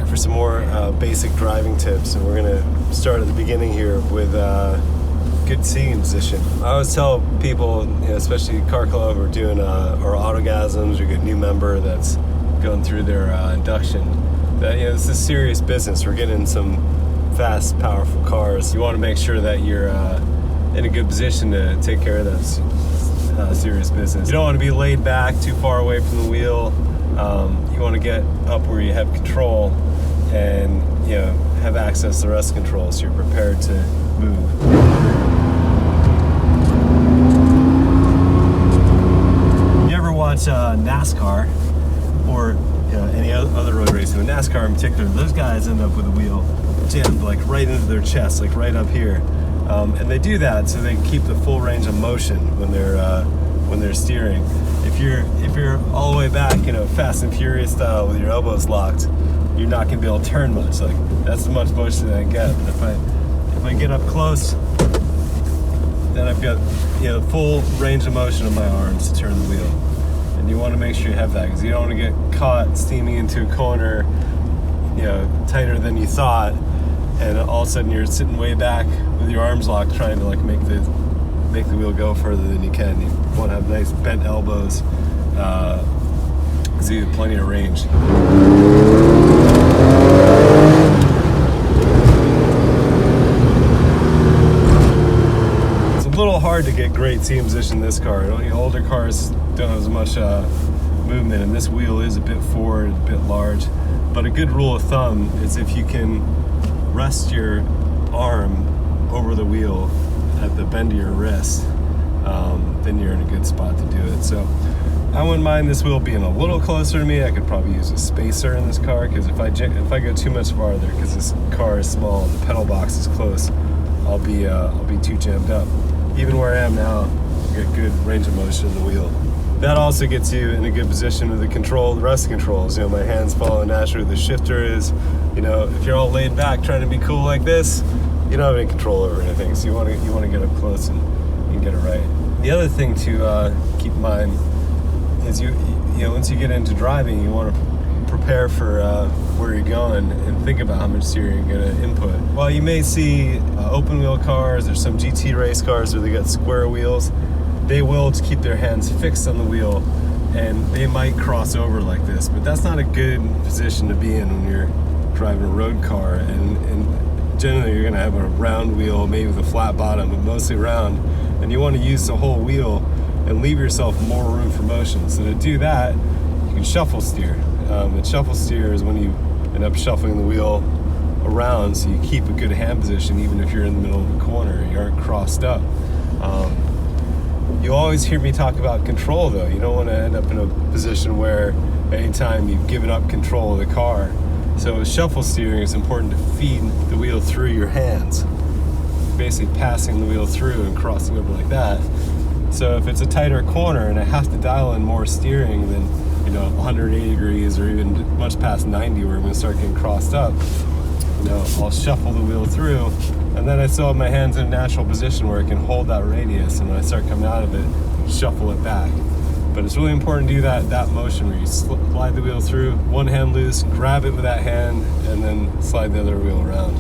back for some more basic driving tips, and we're gonna start at the beginning here with good seating position. I always tell people, especially Car Club or doing or Autogasms, or a new member that's going through their induction, that this is serious business. We're getting some fast, powerful cars. You want to make sure that you're in a good position to take care of that serious business. You don't want to be laid back too far away from the wheel. You want to get up where you have control and have access to the rest control, so you're prepared to move. You ever watch NASCAR or any other road racing? With NASCAR in particular, those guys end up with a wheel jammed like right into their chest, like right up here, and they do that so they can keep the full range of motion when they're steering. If you're all the way back, Fast and Furious style with your elbows locked, you're not gonna be able to turn much. Like, that's as much motion that I get. But if I get up close, then I've got the full range of motion of my arms to turn the wheel. And you want to make sure you have that, because you don't want to get caught steaming into a corner, tighter than you thought, and all of a sudden you're sitting way back with your arms locked, trying to make the wheel go further than you can. You want to have nice bent elbows, so you have plenty of range. It's a little hard to get great seating position in this car. Older cars don't have as much movement, and this wheel is a bit forward, a bit large. But a good rule of thumb is if you can rest your arm over the wheel at the bend of your wrist, then you're in a good spot to do it. So I wouldn't mind this wheel being a little closer to me. I could probably use a spacer in this car, because if I go too much farther, because this car is small and the pedal box is close, I'll be too jammed up. Even where I am now, I get good range of motion in the wheel. That also gets you in a good position with the rest controls. My hands follow naturally where the shifter is. If you're all laid back trying to be cool like this, you don't have any control over anything. So you want to get up close and get it right. The other thing to keep in mind is once you get into driving, you want to prepare for where you're going and think about how much steering you're going to input. While you may see open wheel cars or some GT race cars where they got square wheels, they will just keep their hands fixed on the wheel, and they might cross over like this, but that's not a good position to be in when you're driving a road car. And generally you're going to have a round wheel, maybe with a flat bottom, but mostly round, and you want to use the whole wheel and leave yourself more room for motion. So to do that, you can shuffle steer. And shuffle steer is when you end up shuffling the wheel around, so you keep a good hand position even if you're in the middle of a corner, you aren't crossed up. You always hear me talk about control, though. You don't want to end up in a position where anytime you've given up control of the car. So with shuffle steering, it's important to feed the wheel through your hands, basically passing the wheel through and crossing over like that. So if it's a tighter corner and I have to dial in more steering than 180 degrees or even much past 90, where I'm going to start getting crossed up, I'll shuffle the wheel through, and then I still have my hands in a natural position where I can hold that radius, and when I start coming out of it, shuffle it back. But it's really important to do that motion where you slide the wheel through, one hand loose, grab it with that hand, and then slide the other wheel around.